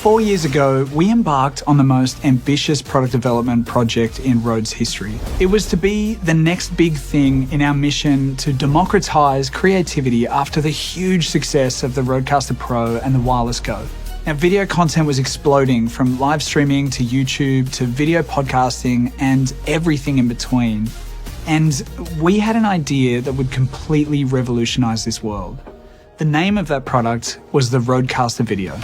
4 years ago, we embarked on the most ambitious product development project in Rhode's history. It was to be the next big thing in our mission to democratize creativity after the huge success of the RØDECaster Pro and the Wireless Go. Now, video content was exploding, from live streaming to YouTube to video podcasting and everything in between. And we had an idea that would completely revolutionize this world. The name of that product was the RØDECaster Video.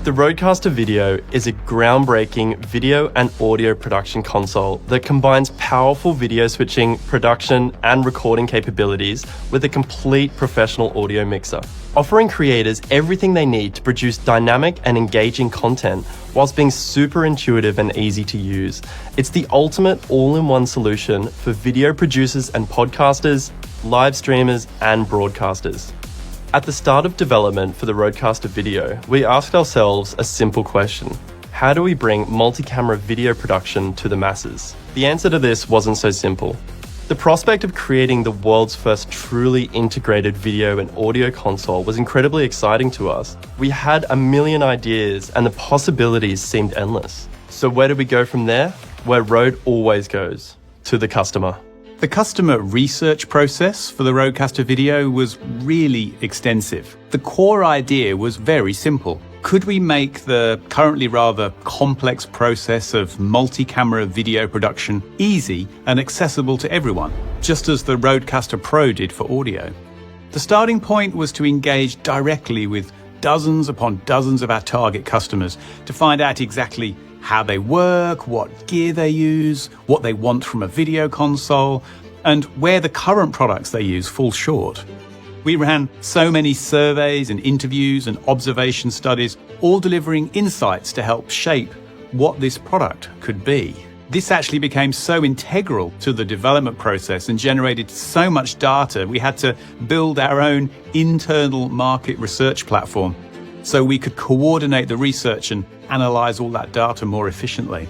The RØDECaster Video is a groundbreaking video and audio production console that combines powerful video switching, production, and recording capabilities with a complete professional audio mixer, offering creators everything they need to produce dynamic and engaging content whilst being super intuitive and easy to use. It's the ultimate all-in-one solution for video producers and podcasters, live streamers, and broadcasters. At the start of development for the RØDECaster Video, we asked ourselves a simple question: how do we bring multi-camera video production to the masses? The answer to this wasn't so simple. The prospect of creating the world's first truly integrated video and audio console was incredibly exciting to us. We had a million ideas and the possibilities seemed endless. So where did we go from there? Where Rode always goes: to the customer. The customer research process for the RØDECaster Video was really extensive. The core idea was very simple. Could we make the currently rather complex process of multi-camera video production easy and accessible to everyone, just as the RØDECaster Pro did for audio? The starting point was to engage directly with dozens upon dozens of our target customers to find out exactly how they work, what gear they use, what they want from a video console, and where the current products they use fall short. We ran so many surveys and interviews and observation studies, all delivering insights to help shape what this product could be. This actually became so integral to the development process and generated so much data, we had to build our own internal market research platform so we could coordinate the research and analyze all that data more efficiently.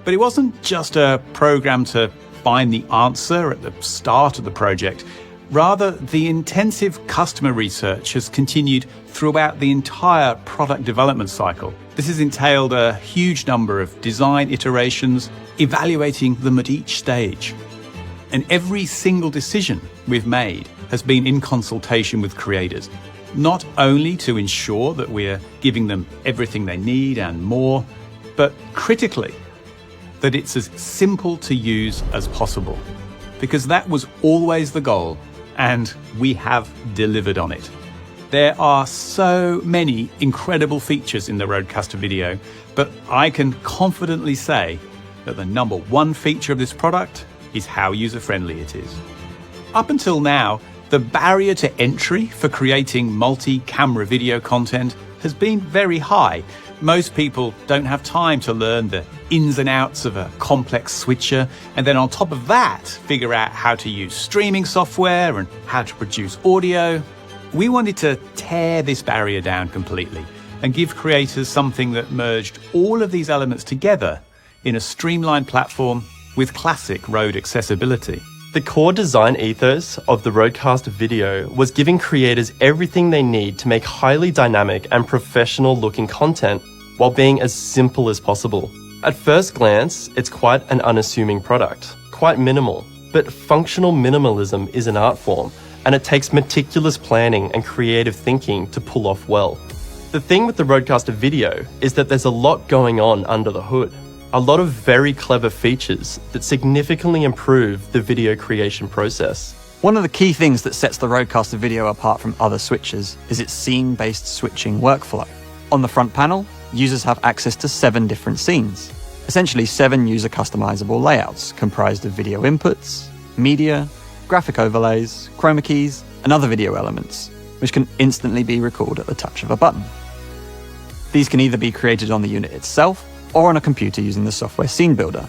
But it wasn't just a program to find the answer at the start of the project. Rather, the intensive customer research has continued throughout the entire product development cycle. This has entailed a huge number of design iterations, evaluating them at each stage. And every single decision we've made has been in consultation with creators, not only to ensure that we're giving them everything they need and more, but critically, that it's as simple to use as possible. Because that was always the goal, and we have delivered on it. There are so many incredible features in the RØDECaster Video, but I can confidently say that the number one feature of this product is how user-friendly it is. Up until now, the barrier to entry for creating multi-camera video content has been very high. Most people don't have time to learn the ins and outs of a complex switcher, and then on top of that, figure out how to use streaming software and how to produce audio. We wanted to tear this barrier down completely and give creators something that merged all of these elements together in a streamlined platform with classic Rode accessibility. The core design ethos of the RØDECaster Video was giving creators everything they need to make highly dynamic and professional looking content while being as simple as possible. At first glance, it's quite an unassuming product, quite minimal, but functional minimalism is an art form, and it takes meticulous planning and creative thinking to pull off well. The thing with the RØDECaster Video is that there's a lot going on under the hood. A lot of very clever features that significantly improve the video creation process. One of the key things that sets the RØDECaster Video apart from other switchers is its scene-based switching workflow. On the front panel, users have access to 7 different scenes, essentially 7 user customizable layouts comprised of video inputs, media, graphic overlays, chroma keys, and other video elements, which can instantly be recalled at the touch of a button. These can either be created on the unit itself or on a computer using the software Scene Builder,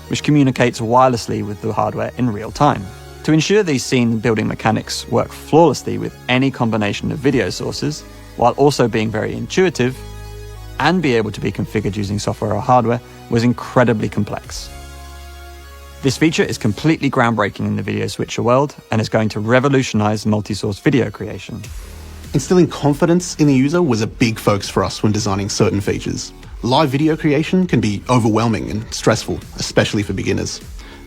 which communicates wirelessly with the hardware in real time. To ensure these scene building mechanics work flawlessly with any combination of video sources, while also being very intuitive, and be able to be configured using software or hardware, was incredibly complex. This feature is completely groundbreaking in the video switcher world and is going to revolutionize multi-source video creation. Instilling confidence in the user was a big focus for us when designing certain features. Live video creation can be overwhelming and stressful, especially for beginners.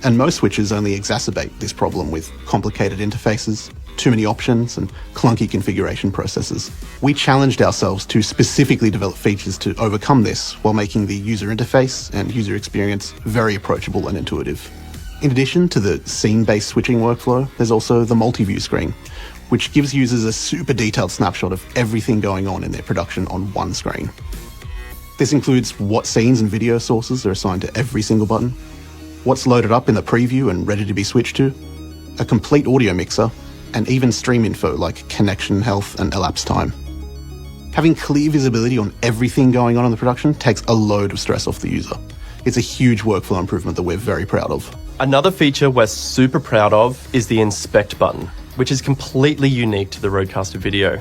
And most switches only exacerbate this problem with complicated interfaces, too many options, and clunky configuration processes. We challenged ourselves to specifically develop features to overcome this while making the user interface and user experience very approachable and intuitive. In addition to the scene-based switching workflow, there's also the multi-view screen, which gives users a super detailed snapshot of everything going on in their production on one screen. This includes what scenes and video sources are assigned to every single button, what's loaded up in the preview and ready to be switched to, a complete audio mixer, and even stream info like connection health and elapsed time. Having clear visibility on everything going on in the production takes a load of stress off the user. It's a huge workflow improvement that we're very proud of. Another feature we're super proud of is the Inspect button, which is completely unique to the RØDECaster video.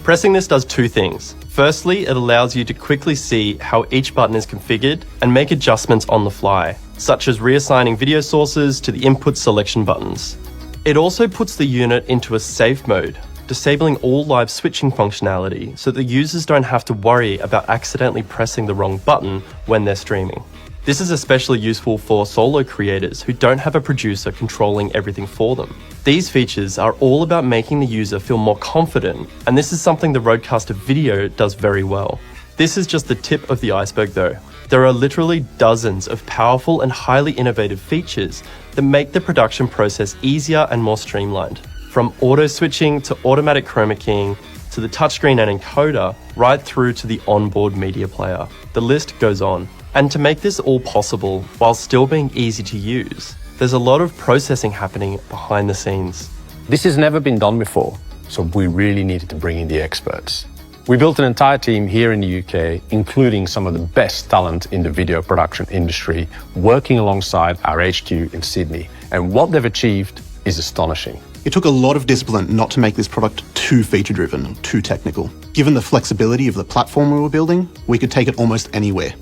Pressing this does two things. Firstly, it allows you to quickly see how each button is configured and make adjustments on the fly, such as reassigning video sources to the input selection buttons. It also puts the unit into a safe mode, disabling all live switching functionality so that users don't have to worry about accidentally pressing the wrong button when they're streaming. This is especially useful for solo creators who don't have a producer controlling everything for them. These features are all about making the user feel more confident, and this is something the RØDECaster video does very well. This is just the tip of the iceberg though. There are literally dozens of powerful and highly innovative features that make the production process easier and more streamlined. From auto switching to automatic chroma keying, to the touchscreen and encoder, right through to the onboard media player. The list goes on. And to make this all possible while still being easy to use, there's a lot of processing happening behind the scenes. This has never been done before, so we really needed to bring in the experts. We built an entire team here in the UK, including some of the best talent in the video production industry, working alongside our HQ in Sydney. And what they've achieved is astonishing. It took a lot of discipline not to make this product too feature-driven or too technical. Given the flexibility of the platform we were building, we could take it almost anywhere.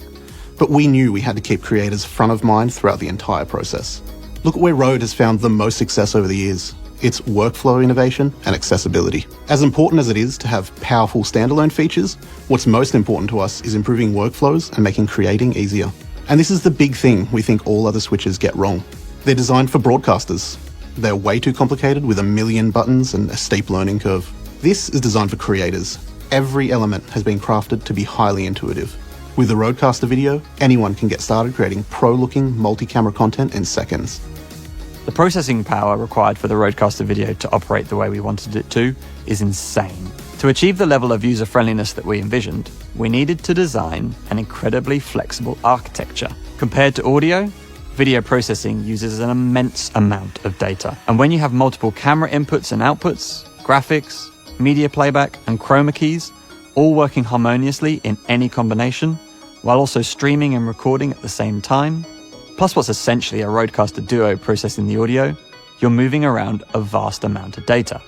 But we knew we had to keep creators front of mind throughout the entire process. Look at where Rode has found the most success over the years. It's workflow innovation and accessibility. As important as it is to have powerful standalone features, what's most important to us is improving workflows and making creating easier. And this is the big thing we think all other switches get wrong. They're designed for broadcasters. They're way too complicated with a million buttons and a steep learning curve. This is designed for creators. Every element has been crafted to be highly intuitive. With the RØDECaster video, anyone can get started creating pro-looking multi-camera content in seconds. The processing power required for the RØDECaster video to operate the way we wanted it to is insane. To achieve the level of user-friendliness that we envisioned, we needed to design an incredibly flexible architecture. Compared to audio, video processing uses an immense amount of data. And when you have multiple camera inputs and outputs, graphics, media playback, and chroma keys, all working harmoniously in any combination, while also streaming and recording at the same time, plus what's essentially a RØDECaster Duo processing the audio, you're moving around a vast amount of data.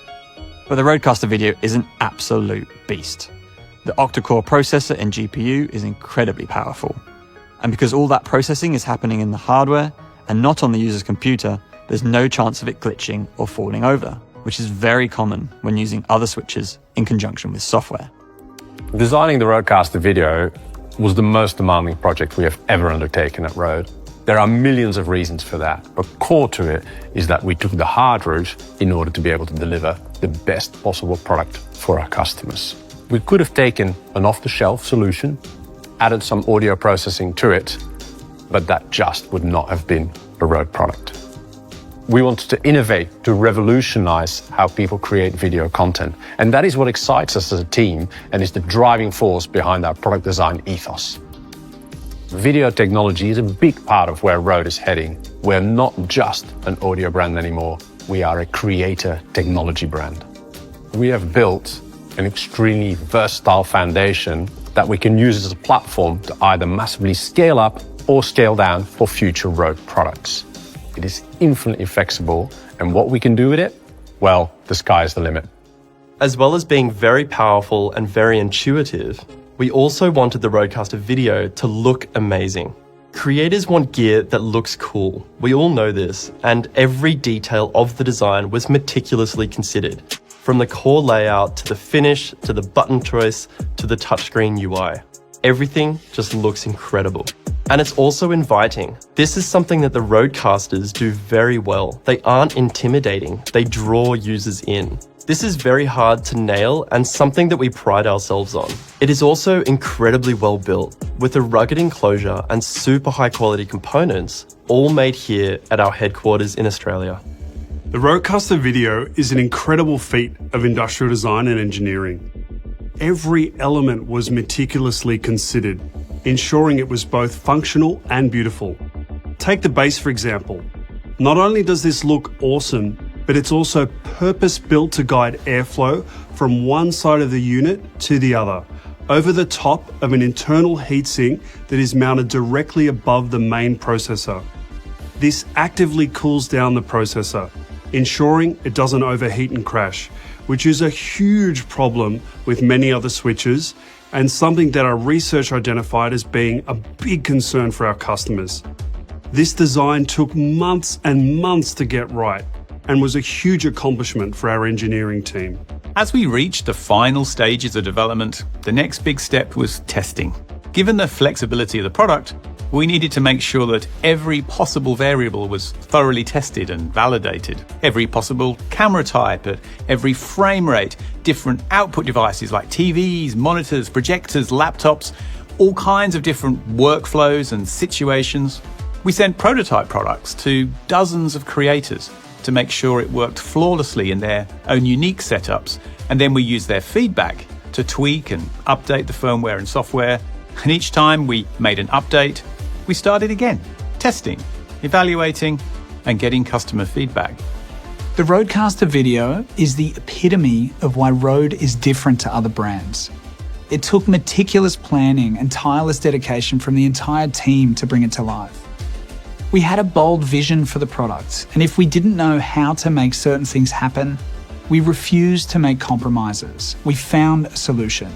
But the RØDECaster video is an absolute beast. The octa-core processor and GPU is incredibly powerful. And because all that processing is happening in the hardware and not on the user's computer, there's no chance of it glitching or falling over, which is very common when using other switches in conjunction with software. Designing the RØDECaster video was the most demanding project we have ever undertaken at Rode. There are millions of reasons for that, but core to it is that we took the hard route in order to be able to deliver the best possible product for our customers. We could have taken an off-the-shelf solution, added some audio processing to it, but that just would not have been a Rode product. We wanted to innovate, to revolutionize how people create video content. And that is what excites us as a team and is the driving force behind our product design ethos. Video technology is a big part of where Rode is heading. We're not just an audio brand anymore. We are a creator technology brand. We have built an extremely versatile foundation that we can use as a platform to either massively scale up or scale down for future Rode products. It is infinitely flexible, and what we can do with it, well, the sky is the limit. As well as being very powerful and very intuitive, we also wanted the RØDECaster video to look amazing. Creators want gear that looks cool. We all know this, and every detail of the design was meticulously considered. from the core layout to the finish to the button choice to the touchscreen UI. Everything just looks incredible. And it's also inviting. This is something that the RØDECasters do very well. They aren't intimidating, they draw users in. This is very hard to nail and something that we pride ourselves on. It is also incredibly well built, with a rugged enclosure and super high quality components, all made here at our headquarters in Australia. The RØDECaster Video is an incredible feat of industrial design and engineering. Every element was meticulously considered, ensuring it was both functional and beautiful. Take the base for example. Not only does this look awesome, but it's also purpose-built to guide airflow from one side of the unit to the other, over the top of an internal heatsink that is mounted directly above the main processor. This actively cools down the processor, ensuring it doesn't overheat and crash, which is a huge problem with many other switches and something that our research identified as being a big concern for our customers. This design took months and months to get right and was a huge accomplishment for our engineering team. As we reached the final stages of development, the next big step was testing. Given the flexibility of the product, we needed to make sure that every possible variable was thoroughly tested and validated. Every possible camera type, at every frame rate, different output devices like TVs, monitors, projectors, laptops, all kinds of different workflows and situations. We sent prototype products to dozens of creators to make sure it worked flawlessly in their own unique setups, and then we used their feedback to tweak and update the firmware and software. And each time we made an update, we started again, testing, evaluating, and getting customer feedback. The RØDECaster Video is the epitome of why Rode is different to other brands. It took meticulous planning and tireless dedication from the entire team to bring it to life. We had a bold vision for the product, and if we didn't know how to make certain things happen, we refused to make compromises. We found a solution.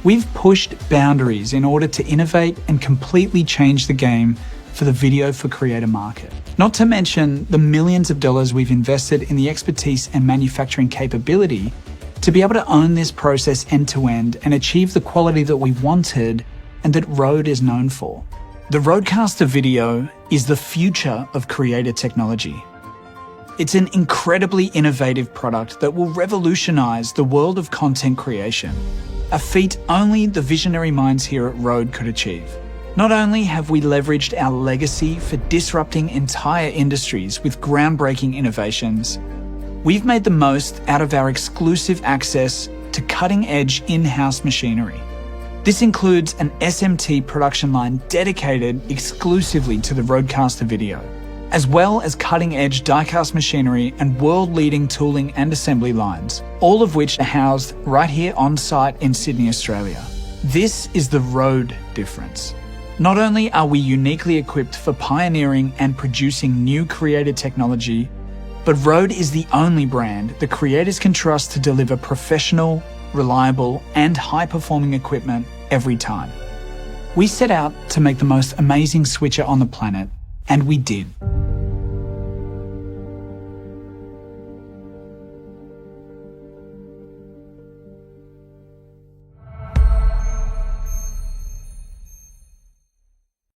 We've pushed boundaries in order to innovate and completely change the game for the video for creator market. Not to mention the millions of dollars we've invested in the expertise and manufacturing capability to be able to own this process end to end and achieve the quality that we wanted and that Rode is known for. The RØDECaster Video is the future of creator technology. It's an incredibly innovative product that will revolutionize the world of content creation, a feat only the visionary minds here at Rode could achieve. Not only have we leveraged our legacy for disrupting entire industries with groundbreaking innovations, we've made the most out of our exclusive access to cutting-edge in-house machinery. This includes an SMT production line dedicated exclusively to the RØDECaster Video, as well as cutting-edge die-cast machinery and world-leading tooling and assembly lines, all of which are housed right here on site in Sydney, Australia. This is the Rode difference. Not only are we uniquely equipped for pioneering and producing new creative technology, but Rode is the only brand that creators can trust to deliver professional, reliable, and high-performing equipment every time. We set out to make the most amazing switcher on the planet, and we did.